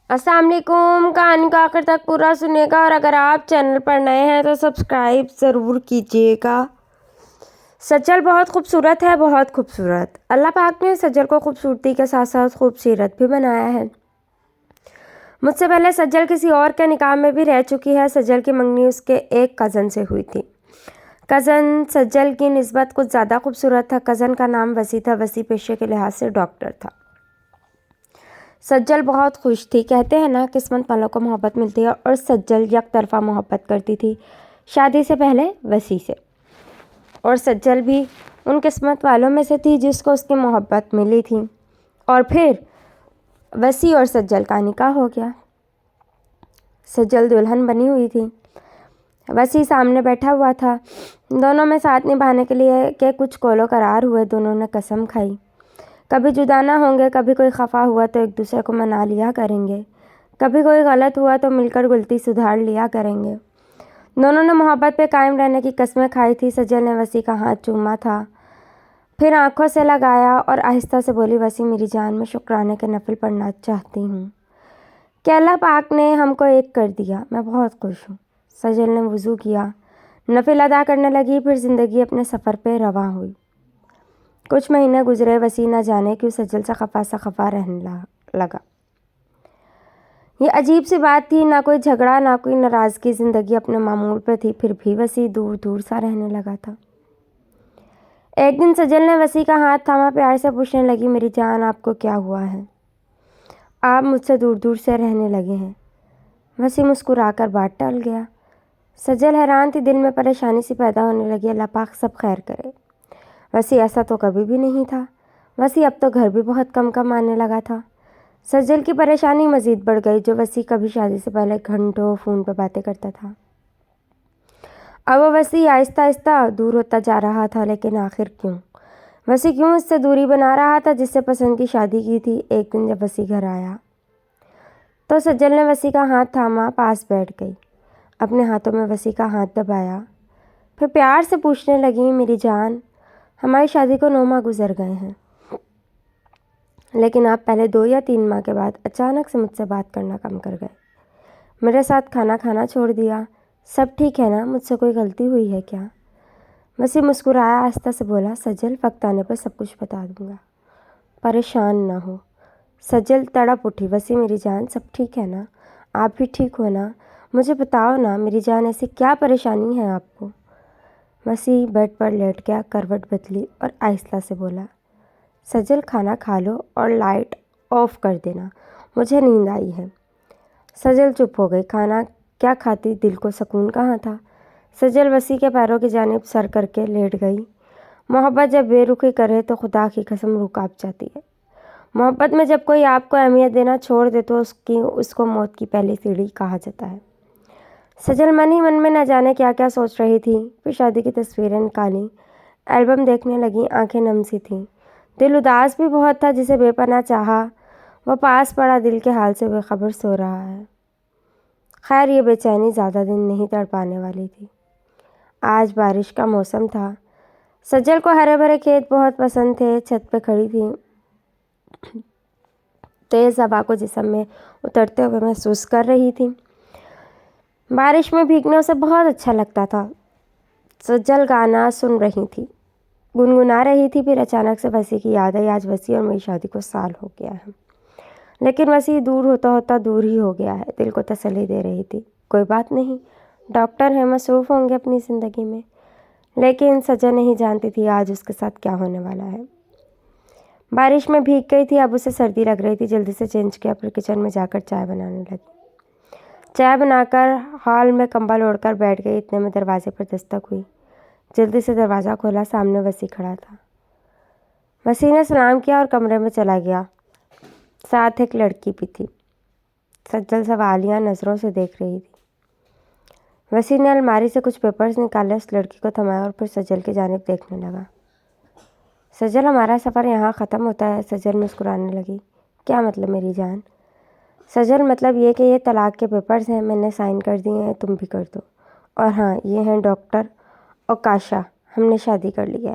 السلام علیکم. کہانی کو آخر تک پورا سنیے گا، اور اگر آپ چینل پر نئے ہیں تو سبسکرائب ضرور کیجیے گا. سجل بہت خوبصورت ہے، بہت خوبصورت. اللہ پاک نے سجل کو خوبصورتی کے ساتھ ساتھ خوبصیرت بھی بنایا ہے. مجھ سے پہلے سجل کسی اور کے نکاح میں بھی رہ چکی ہے. سجل کی منگنی اس کے ایک کزن سے ہوئی تھی. کزن سجل کی نسبت کچھ زیادہ خوبصورت تھا. کزن کا نام وسیع تھا. وسیع پیشے کے لحاظ سے ڈاکٹر تھا. سجل بہت خوش تھی. کہتے ہیں نا، قسمت والوں کو محبت ملتی ہے، اور سجل یک طرفہ محبت کرتی تھی شادی سے پہلے وسیع سے. اور سجل بھی ان قسمت والوں میں سے تھی جس کو اس کی محبت ملی تھی. اور پھر وسیع اور سجل کا نکاح ہو گیا. سجل دلہن بنی ہوئی تھی. وسیع سامنے بیٹھا ہوا تھا. دونوں میں ساتھ نبھانے کے لیے کہ کچھ قول و قرار ہوئے. دونوں نے قسم کھائی کبھی جدا نہ ہوں گے. کبھی کوئی خفا ہوا تو ایک دوسرے کو منا لیا کریں گے. کبھی کوئی غلط ہوا تو مل کر غلطی سدھار لیا کریں گے. دونوں نے محبت پہ قائم رہنے کی قسمیں کھائی تھی. سجل نے وسیع کا ہاتھ چوما تھا، پھر آنکھوں سے لگایا اور آہستہ سے بولی، وسیع میری جان، میں شکرانے کے نفل پڑھنا چاہتی ہوں کہ اللہ پاک نے ہم کو ایک کر دیا. میں بہت خوش ہوں. سجل نے وضو کیا، نفل ادا کرنے لگی. پھر زندگی اپنے سفر پہ رواں ہوئی. کچھ مہینے گزرے. وسیع نہ جانے کیوں سجل سے خفا رہنے لگا. یہ عجیب سی بات تھی. نہ کوئی جھگڑا، نہ کوئی ناراضگی. زندگی اپنے معمول پہ تھی. پھر بھی وسیع دور دور سا رہنے لگا تھا. ایک دن سجل نے وسیع کا ہاتھ تھاما. پیار سے پوچھنے لگی، میری جان، آپ کو کیا ہوا ہے؟ آپ مجھ سے دور دور سے رہنے لگے ہیں. وسیع مسکرا کر بات ٹال گیا. سجل حیران تھی. دل میں پریشانی سی پیدا ہونے لگی. اللہ پاک سب خیر کرے. وسیع ایسا تو کبھی بھی نہیں تھا. وسیع اب تو گھر بھی بہت کم کم آنے لگا تھا. سجل کی پریشانی مزید بڑھ گئی. جو وسیع کبھی شادی سے پہلے گھنٹوں فون پہ باتیں کرتا تھا، اب وہ وسیع آہستہ آہستہ دور ہوتا جا رہا تھا. لیکن آخر کیوں؟ وسیع کیوں اس سے دوری بنا رہا تھا جس سے پسند کی شادی کی تھی؟ ایک دن جب وسیع گھر آیا تو سجل نے وسیع کا ہاتھ تھاما. پاس بیٹھ گئی. اپنے ہاتھوں میں وسیع کا ہاتھ دبایا. پھر پیار سے پوچھنے لگی، میری جان، ہماری شادی کو 9 ماہ گزر گئے ہیں، لیکن آپ پہلے 2 یا 3 ماہ کے بعد اچانک سے مجھ سے بات کرنا کم کر گئے. میرے ساتھ کھانا کھانا چھوڑ دیا. سب ٹھیک ہے نا؟ مجھ سے کوئی غلطی ہوئی ہے کیا؟ وسیع مسکرایا. آہستہ سے بولا، سجل، وقت آنے پر سب کچھ بتا دوں گا، پریشان نہ ہو. سجل تڑپ اٹھی. وسیع میری جان، سب ٹھیک ہے نا؟ آپ بھی ٹھیک ہو نا؟ مجھے بتاؤ نا میری جان، ایسی کیا پریشانی ہے آپ کو؟ وسیع بیڈ پر لیٹ گیا، کروٹ بدلی اور آہستہ سے بولا، سجل، کھانا کھا لو اور لائٹ آف کر دینا، مجھے نیند آئی ہے. سجل چپ ہو گئی. کھانا کیا کھاتی؟ دل کو سکون کہاں تھا. سجل وسیع کے پیروں کی جانب سر کر کے لیٹ گئی. محبت جب بے رخی کرے تو خدا کی قسم روح کانپ جاتی ہے. محبت میں جب کوئی آپ کو اہمیت دینا چھوڑ دے تو اس کو موت کی پہلی سیڑھی کہا جاتا ہے. سجل من ہی من میں نہ جانے کیا کیا سوچ رہی تھی. پھر شادی کی تصویریں نکالی، البم دیکھنے لگی. آنکھیں نم سی تھیں. دل اداس بھی بہت تھا. جسے بے پناہ چاہا وہ پاس پڑا دل کے حال سے بے خبر سو رہا ہے. خیر، یہ بے چینی زیادہ دن نہیں تڑپانے والی تھی. آج بارش کا موسم تھا. سجل کو ہرے بھرے کھیت بہت پسند تھے. چھت پہ کھڑی تھی. تیز ہوا کو جسم میں اترتے ہوئے محسوس کر رہی تھی. بارش میں بھیگنے اسے بہت اچھا لگتا تھا. سجل گانا سن رہی تھی، گنگنا رہی تھی. پھر اچانک سے وسیع کی یاد آئی. آج وسیع اور میری شادی کو سال ہو گیا ہے، لیکن وسیع دور ہوتا ہوتا دور ہی ہو گیا ہے. دل کو تسلی دے رہی تھی، کوئی بات نہیں، ڈاکٹر ہیں، مصروف ہوں گے اپنی زندگی میں. لیکن سجل نہیں جانتی تھی آج اس کے ساتھ کیا ہونے والا ہے. بارش میں بھیگ گئی تھی. اب اسے سردی لگ رہی تھی. جلدی سے چینج کیا، پھر کچن میں جا کر چائے بنانے لگی. چائے بنا کر ہال میں کمبل اوڑھ کر بیٹھ گئی. اتنے میں دروازے پر دستک ہوئی. جلدی سے دروازہ کھولا. سامنے وسیع کھڑا تھا. وسیع نے سلام کیا اور کمرے میں چلا گیا. ساتھ ایک لڑکی بھی تھی. سجل سوالیہ نظروں سے دیکھ رہی تھی. وسیع نے الماری سے کچھ پیپرز نکالے، اس لڑکی کو تھمایا اور پھر سجل کی جانب دیکھنے لگا. سجل، ہمارا سفر یہاں ختم ہوتا ہے. سجل مسکرانے لگی. کیا مطلب میری جان؟ سجل، مطلب یہ کہ یہ طلاق کے پیپرز ہیں، میں نے سائن کر دیے ہیں، تم بھی کر دو. اور ہاں، یہ ہیں ڈاکٹر اوکاشا، ہم نے شادی کر لی ہے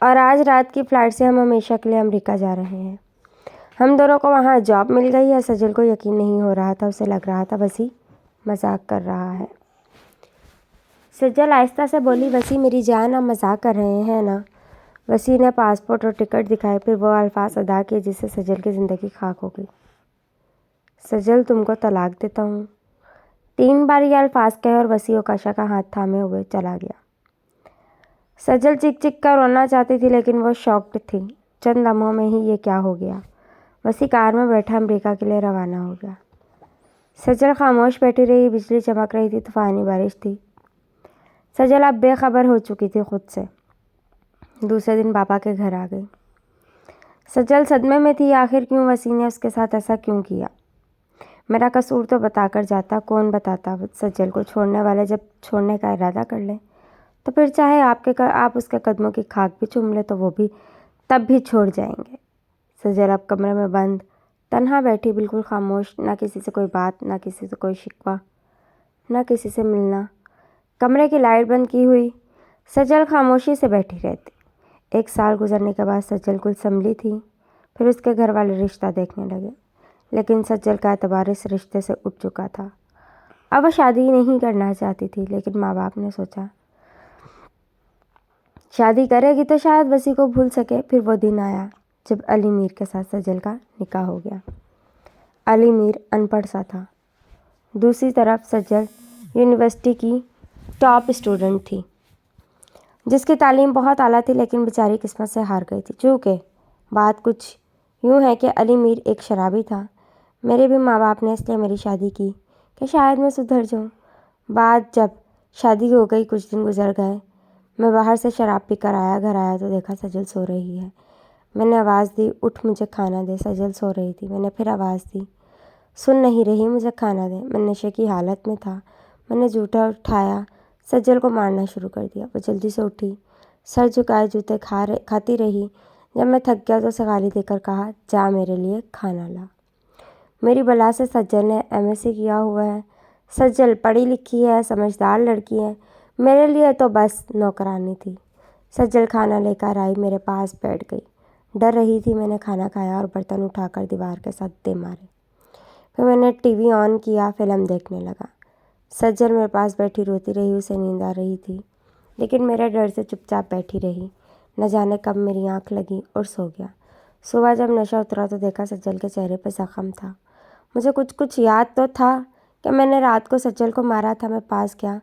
اور آج رات کی فلائٹ سے ہم ہمیشہ کے لیے امریکہ جا رہے ہیں. ہم دونوں کو وہاں جاب مل گئی ہے۔ سجل کو یقین نہیں ہو رہا تھا، اسے لگ رہا تھا وسیع مذاق کر رہا ہے۔ سجل آہستہ سے بولی، وسیع میری جان، آپ مذاق کر رہے ہیں نا؟ وسیع نے پاسپورٹ اور ٹکٹ دکھائے، پھر وہ الفاظ ادا کیے جس سے سجل کی زندگی خاک ہو گئی۔ سجل، تم کو طلاق دیتا ہوں۔ 3 بار یہ الفاظ کہے اور وسیع عکاشہ کا ہاتھ تھامے ہوئے چلا گیا۔ سجل چیخ چیخ کر رونا چاہتی تھی لیکن وہ شاکڈ تھی۔ چند لمحوں میں ہی یہ کیا ہو گیا۔ وسیع کار میں بیٹھا امریکہ کے لیے روانہ ہو گیا۔ سجل خاموش بیٹھی رہی، بجلی چمک رہی تھی، طوفانی بارش تھی۔ سجل اب بے خبر ہو چکی تھی خود سے۔ دوسرے دن پاپا کے گھر آ گئی۔ سجل صدمے میں تھی، آخر کیوں وسیع نے اس کے ساتھ ایسا کیوں کیا؟ میرا قصور تو بتا کر جاتا، کون بتاتا سجل کو؟ چھوڑنے والے جب چھوڑنے کا ارادہ کر لیں تو پھر چاہے آپ اس کے قدموں کی خاک بھی چوم لیں تو وہ بھی تب بھی چھوڑ جائیں گے۔ سجل اب کمرے میں بند تنہا بیٹھی، بالکل خاموش، نہ کسی سے کوئی بات، نہ کسی سے کوئی شکوہ، نہ کسی سے ملنا۔ کمرے کی لائٹ بند کی ہوئی سجل خاموشی سے بیٹھی رہتی۔ 1 سال گزرنے کے بعد سجل کل سنبھلی تھی، پھر اس کے گھر والے رشتہ دیکھنے لگے، لیکن سجل کا اعتبار اس رشتے سے اٹھ چکا تھا۔ اب وہ شادی نہیں کرنا چاہتی تھی، لیکن ماں باپ نے سوچا شادی کرے گی تو شاید وسیع کو بھول سکے۔ پھر وہ دن آیا جب علی میر کے ساتھ سجل کا نکاح ہو گیا۔ علی میر ان پڑھ سا تھا۔ دوسری طرف سجل یونیورسٹی کی ٹاپ اسٹوڈنٹ تھی، جس کی تعلیم بہت اعلیٰ تھی، لیکن بیچاری قسمت سے ہار گئی تھی۔ چونکہ بات کچھ یوں ہے کہ علی میر ایک شرابی تھا۔ میرے بھی ماں باپ نے اس لیے میری شادی کی کہ شاید میں سدھر جاؤں۔ بات جب شادی ہو گئی، کچھ دن گزر گئے، میں باہر سے شراب پی کر گھر آیا تو دیکھا سجل سو رہی ہے۔ میں نے آواز دی، اٹھ مجھے کھانا دے۔ سجل سو رہی تھی۔ میں نے پھر آواز دی، سن نہیں رہی، مجھے کھانا دے۔ میں نشے کی حالت میں تھا۔ میں نے جوتا اٹھایا، سجل کو مارنا شروع کر دیا۔ وہ جلدی سے اٹھی، سر جھکائے جوتے کھاتی رہی۔ جب میں تھک گیا تو اسے گالی دے کر کہا، جا میرے لیے کھانا لا۔ میری بلا سے سجل نے MSc کیا ہوا ہے۔ سجل پڑھی لکھی ہے، سمجھدار لڑکی ہے، میرے لیے تو بس نوکرانی تھی۔ سجل کھانا لے کر آئی، میرے پاس بیٹھ گئی، ڈر رہی تھی۔ میں نے کھانا کھایا اور برتن اٹھا کر دیوار کے ساتھ دے مارے۔ پھر میں نے ٹی وی آن کیا، فلم دیکھنے لگا۔ سجل میرے پاس بیٹھی روتی رہی، اسے نیند آ رہی تھی، لیکن میرے ڈر سے چپ چاپ بیٹھی رہی۔ نہ جانے کب میری آنکھ لگی اور سو گیا۔ صبح جب نشہ اترا تو دیکھا سجل کے چہرے پہ زخم تھا۔ مجھے کچھ یاد تو تھا کہ میں نے رات کو سجل کو مارا تھا۔ میں پاس گیا،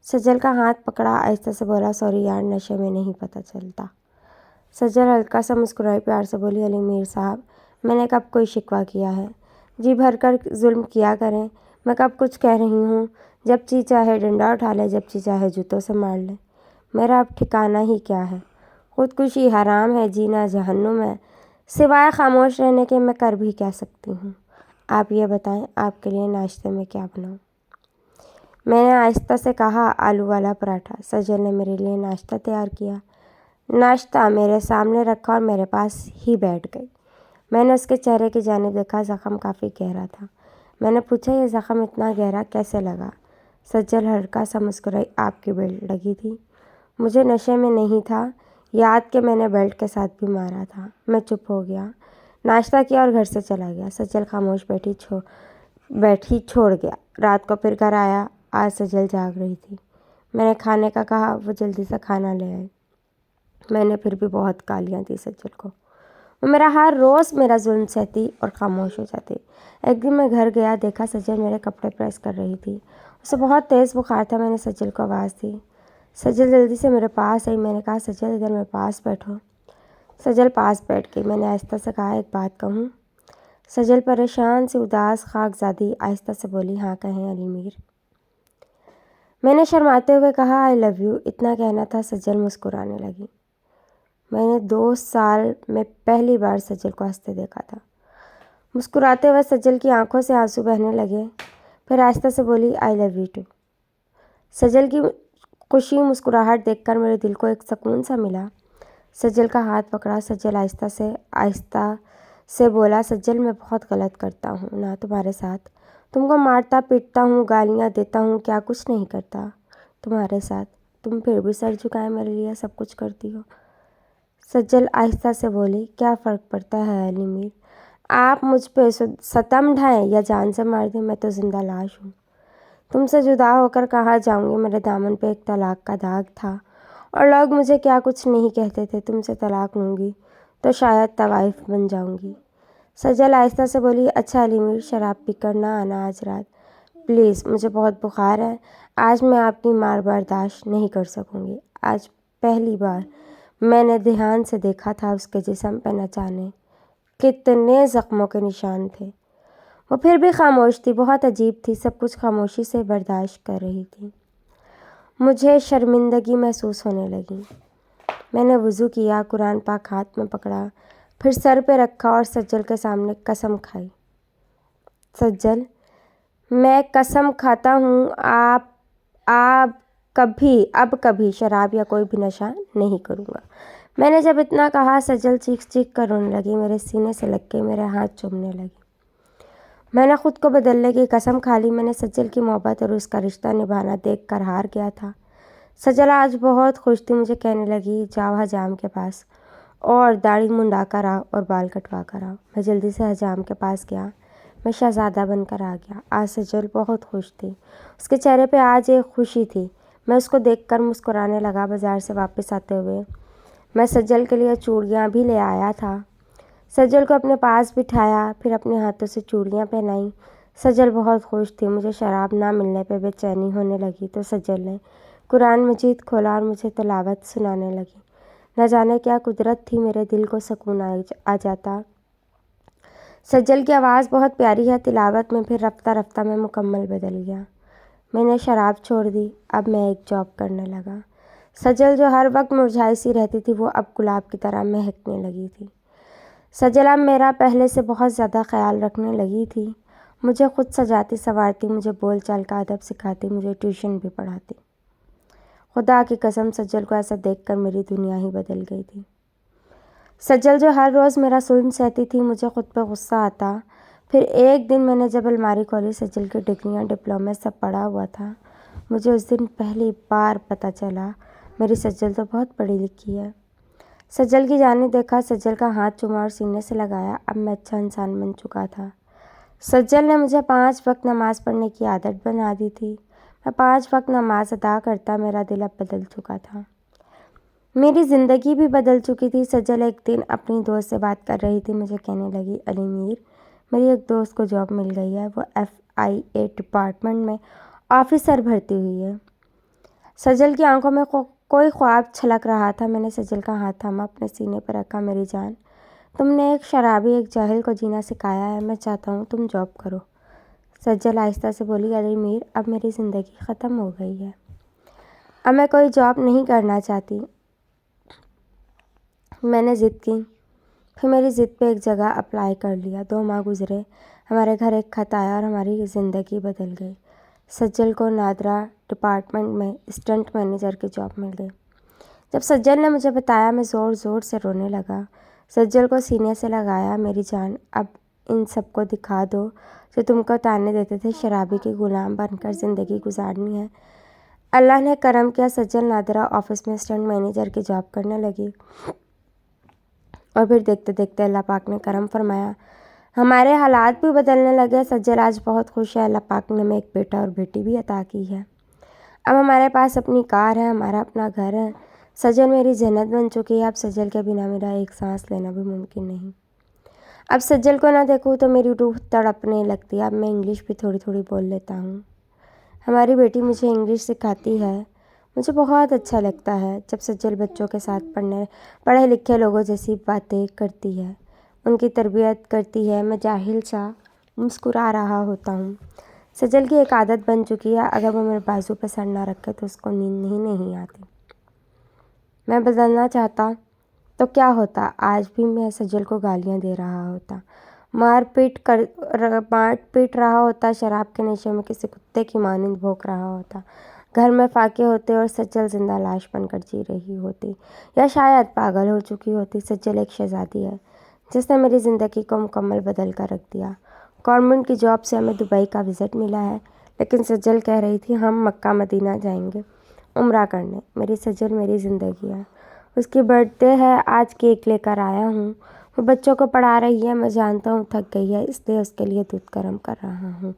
سجل کا ہاتھ پکڑا، آہستہ سے بولا، سوری یار، نشے میں نہیں پتہ چلتا۔ سجل ہلکا سا مسکرائی، پیار سے بولی، علی میر صاحب، میں نے کب کوئی شکوہ کیا ہے؟ جی بھر کر ظلم کیا کریں، میں کب کچھ کہہ رہی ہوں؟ جب جی چاہے ڈنڈا اٹھا لے، جب جی چاہے جوتوں سے مار لے۔ میرا اب ٹھکانہ ہی کیا ہے؟ خودکشی حرام ہے، جینا جہنم ہے، سوائے خاموش رہنے کے میں کر بھی کیا سکتی ہوں؟ آپ یہ بتائیں، آپ کے لیے ناشتے میں کیا بناؤں؟ میں نے آہستہ سے کہا، آلو والا پراٹھا۔ سجل نے میرے لیے ناشتہ تیار کیا، ناشتہ میرے سامنے رکھا اور میرے پاس ہی بیٹھ گئی۔ میں نے اس کے چہرے کی جانب دیکھا، زخم کافی گہرا تھا۔ میں نے پوچھا، یہ زخم اتنا گہرا کیسے لگا؟ سجل ہلکا سا مسکرائی، آپ کی بیلٹ لگی تھی۔ مجھے نشے میں نہیں تھا یاد کہ میں نے بیلٹ کے ساتھ بھی مارا تھا۔ میں چپ ہو گیا، ناشتہ کیا اور گھر سے چلا گیا۔ سجل خاموش بیٹھی چھوڑ گیا۔ رات کو پھر گھر آیا، آج سجل جاگ رہی تھی۔ میں نے کھانے کا کہا، وہ جلدی سے کھانا لے آئی۔ میں نے پھر بھی بہت گالیاں دی سجل کو۔ وہ ہر روز میرا ظلم سہتی اور خاموش ہو جاتی۔ ایک دن میں گھر گیا، دیکھا سجل میرے کپڑے پریس کر رہی تھی۔ اسے بہت تیز بخار تھا۔ میں نے سجل کو آواز دی، سجل جلدی سے میرے پاس آئی۔ میں نے کہا، سجل ادھر میرے پاس بیٹھو۔ سجل پاس بیٹھ گئی۔ میں نے آہستہ سے کہا، ایک بات کہوں؟ سجل پریشان سی، اداس، خاک زادی، آہستہ سے بولی، ہاں کہیں علی میر۔ میں نے شرماتے ہوئے کہا، آئی لو یو۔ اتنا کہنا تھا، سجل مسکرانے لگی۔ میں نے 2 سال میں پہلی بار سجل کو ہنستے دیکھا تھا۔ مسکراتے ہوئے سجل کی آنکھوں سے آنسو بہنے لگے، پھر آہستہ سے بولی، آئی لو یو ٹو۔ سجل کی خوشی مسکراہٹ دیکھ کر میرے دل کو ایک سکون سا ملا۔ سجل کا ہاتھ پکڑا۔ سجل آہستہ سے بولا، سجل میں بہت غلط کرتا ہوں نا تمہارے ساتھ؟ تم کو مارتا پیٹتا ہوں، گالیاں دیتا ہوں، کیا کچھ نہیں کرتا تمہارے ساتھ؟ تم پھر بھی سر جھکائے میرے لیے سب کچھ کرتی ہو۔ سجل آہستہ سے بولی، کیا فرق پڑتا ہے علی میر؟ آپ مجھ پہ ستم ڈھائیں یا جان سے مار دیں، میں تو زندہ لاش ہوں۔ تم سے جدا ہو کر کہاں جاؤں گی، میرے دامن پہ ایک طلاق کا داغ تھا، اور لوگ مجھے کیا کچھ نہیں کہتے تھے۔ تم سے طلاق لوں گی تو شاید طوائف بن جاؤں گی۔ سجل آہستہ سے بولی، اچھا علی میر، شراب پی کر نہ آنا آج رات پلیز، مجھے بہت بخار ہے، آج میں آپ کی مار برداشت نہیں کر سکوں گی۔ آج پہلی بار میں نے دھیان سے دیکھا تھا اس کے جسم پہ نہ جانے کتنے زخموں کے نشان تھے۔ وہ پھر بھی خاموش تھی، بہت عجیب تھی، سب کچھ خاموشی سے برداشت کر رہی تھی۔ مجھے شرمندگی محسوس ہونے لگی۔ میں نے وضو کیا، قرآن پاک ہاتھ میں پکڑا، پھر سر پہ رکھا اور سجل کے سامنے قسم کھائی۔ سجل، میں قسم کھاتا ہوں اب کبھی شراب یا کوئی بھی نشہ نہیں کروں گا۔ میں نے جب اتنا کہا، سجل چیخ چیخ کر رونے لگی، میرے سینے سے لگ کے میرے ہاتھ چومنے لگی۔ میں نے خود کو بدلنے کی قسم کھا لی۔ میں نے سجل کی محبت اور اس کا رشتہ نبھانا دیکھ کر ہار گیا تھا۔ سجل آج بہت خوش تھی، مجھے کہنے لگی، جاؤ حجام کے پاس اور داڑھی منڈا کر آؤ اور بال کٹوا کر آؤ۔ میں جلدی سے حجام کے پاس گیا، میں شہزادہ بن کر آ گیا۔ آج سجل بہت خوش تھی، اس کے چہرے پہ آج ایک خوشی تھی۔ میں اس کو دیکھ کر مسکرانے لگا۔ بازار سے واپس آتے ہوئے میں سجل کے لیے چوڑیاں بھی لے آیا تھا۔ سجل کو اپنے پاس بٹھایا، پھر اپنے ہاتھوں سے چوڑیاں پہنائیں۔ سجل بہت خوش تھی۔ مجھے شراب نہ ملنے پہ بے چینی ہونے لگی تو سجل نے قرآن مجید کھولا اور مجھے تلاوت سنانے لگی۔ نہ جانے کیا قدرت تھی، میرے دل کو سکون آ جاتا۔ سجل کی آواز بہت پیاری ہے تلاوت میں، پھر رفتہ رفتہ میں مکمل بدل گیا۔ میں نے شراب چھوڑ دی، اب میں ایک جاب کرنے لگا۔ سجل جو ہر وقت مرجھائی سی رہتی تھی، وہ اب گلاب کی طرح مہکنے لگی تھی۔ سجل اب میرا پہلے سے بہت زیادہ خیال رکھنے لگی تھی، مجھے خود سجاتی سنوارتی، مجھے بول چال کا ادب سکھاتی، مجھے ٹیوشن بھی پڑھاتی۔ خدا کی قسم، سجل کو ایسا دیکھ کر میری دنیا ہی بدل گئی تھی۔ سجل جو ہر روز میرا ظلم سہتی تھی، مجھے خود پہ غصہ آتا۔ پھر ایک دن میں نے جب الماری کھولی، سجل کی ڈگریاں، ڈپلومے سب پڑا ہوا تھا۔ مجھے اس دن پہلی بار پتہ چلا، میری سجل تو بہت پڑھی لکھی ہے۔ سجل کی جانب دیکھا، سجل کا ہاتھ چوما اور سینے سے لگایا۔ اب میں اچھا انسان بن چکا تھا۔ سجل نے مجھے 5 وقت نماز پڑھنے کی عادت بنا دی تھی۔ میں 5 وقت نماز ادا کرتا، میرا دل اب بدل چکا تھا، میری زندگی بھی بدل چکی تھی۔ سجل ایک دن اپنی دوست سے بات کر رہی تھی، مجھے کہنے لگی، علی میر، میری ایک دوست کو جاب مل گئی ہے، وہ FIA ڈپارٹمنٹ میں آفیسر بھرتی ہوئی ہے۔ سجل کی آنکھوں میں کوئی خواب چھلک رہا تھا۔ میں نے سجل کا ہاتھ تھاما، اپنے سینے پر رکھا۔ میری جان، تم نے ایک شرابی، ایک جاہل کو جینا سکھایا ہے، میں چاہتا ہوں تم جاب کرو۔ سجل آہستہ سے بولی، علی میر، اب میری زندگی ختم ہو گئی ہے، اب میں کوئی جاب نہیں کرنا چاہتی۔ میں نے ضد کی، پھر میری ضد پہ ایک جگہ اپلائی کر لیا۔ 2 ماہ گزرے، ہمارے گھر ایک خط آیا اور ہماری زندگی بدل گئی۔ سجل کو نادرا ڈپارٹمنٹ میں اسسٹنٹ مینیجر کی جاب مل گئی۔ جب سجل نے مجھے بتایا، میں زور زور سے رونے لگا۔ سجل کو سینے سے لگایا، میری جان، اب ان سب کو دکھا دو جو تم کو تانے دیتے تھے، شرابی کی غلام بن کر زندگی گزارنی ہے۔ اللہ نے کرم کیا، سجل نادرا آفس میں اسسٹنٹ مینیجر کی جاب کرنے لگی، اور پھر دیکھتے دیکھتے اللہ پاک نے کرم فرمایا، ہمارے حالات بھی بدلنے لگے۔ سجل آج بہت خوش ہے، اللہ پاک نے ہمیں ایک بیٹا اور بیٹی بھی عطا کی ہے۔ اب ہمارے پاس اپنی کار ہے، ہمارا اپنا گھر ہے۔ سجل میری جنت بن چکی ہے، اب سجل کے بنا میرا ایک سانس لینا بھی ممکن نہیں۔ اب سجل کو نہ دیکھوں تو میری روح تڑپنے لگتی ہے۔ اب میں انگلش بھی تھوڑی تھوڑی بول لیتا ہوں۔ ہماری بیٹی مجھے انگلش سکھاتی ہے، مجھے بہت اچھا لگتا ہے جب سجل بچوں کے ساتھ پڑھے لکھے لوگوں جیسی باتیں کرتی ہے، ان کی تربیت کرتی ہے۔ میں جاہل سا مسکرا رہا ہوتا ہوں۔ سجل کی ایک عادت بن چکی ہے، اگر وہ میرے بازو پہ سر نہ رکھے تو اس کو نیند نہیں آتی۔ میں بدلنا چاہتا تو کیا ہوتا، آج بھی میں سجل کو گالیاں دے رہا ہوتا، مار پیٹ رہا ہوتا، شراب کے نشے میں کسی کتے کی مانند بھونک رہا ہوتا، گھر میں فاقے ہوتے اور سجل زندہ لاش بن کر جی رہی ہوتی، یا شاید پاگل ہو چکی ہوتی۔ سجل ایک شہزادی ہے جس نے میری زندگی کو مکمل بدل کر رکھ دیا۔ گورنمنٹ کی جاب سے ہمیں دبئی کا وزٹ ملا ہے، لیکن سجل کہہ رہی تھی ہم مکہ مدینہ جائیں گے عمرہ کرنے۔ میری سجل میری زندگی ہے، اس کی برتھ ڈے ہے، آج کیک لے کر آیا ہوں، وہ بچوں کو پڑھا رہی ہے، میں جانتا ہوں تھک گئی ہے، اس لیے اس کے لیے دودھ گرم کر رہا ہوں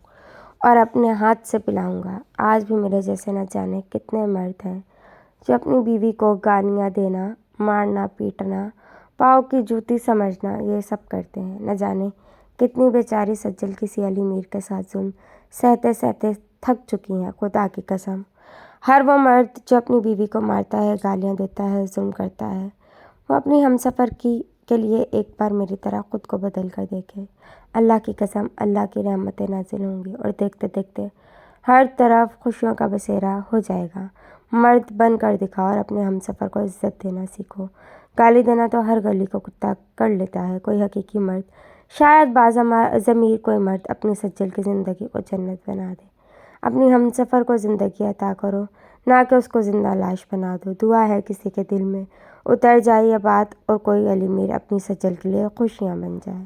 اور اپنے ہاتھ سے پلاؤں گا۔ آج بھی میرے جیسے نہ جانے کتنے مرد ہیں جو اپنی بیوی کو گالیاں دینا، مارنا پیٹنا، پاؤں کی جوتی سمجھنا، یہ سب کرتے ہیں۔ نہ جانے کتنی بیچاری سجل کسی علی میر کے ساتھ ظلم سہتے سہتے تھک چکی ہیں۔ خدا کی قسم، ہر وہ مرد جو اپنی بیوی کو مارتا ہے، گالیاں دیتا ہے، ظلم کرتا ہے، وہ اپنی ہمسفر کے لیے ایک بار میری طرح خود کو بدل کر دیکھے۔ اللہ کی قسم، اللہ کی رحمتیں نازل ہوں گی اور دیکھتے دیکھتے ہر طرف خوشیوں کا بسیرا ہو جائے گا۔ مرد بن کر دکھاؤ اور اپنے ہمسفر کو عزت دینا سیکھو۔ گالی دینا تو ہر گلی کو کتا کر لیتا ہے، کوئی حقیقی مرد، شاید ضمیر کوئی مرد اپنی سجل کی زندگی کو جنت بنا دے۔ اپنی ہمسفر کو زندگی عطا کرو، نہ کہ اس کو زندہ لاش بنا دو۔ دعا ہے کسی کے دل میں اتر جائے یہ بات اور کوئی علی میر اپنی سجل کے لیے خوشیاں بن جائے۔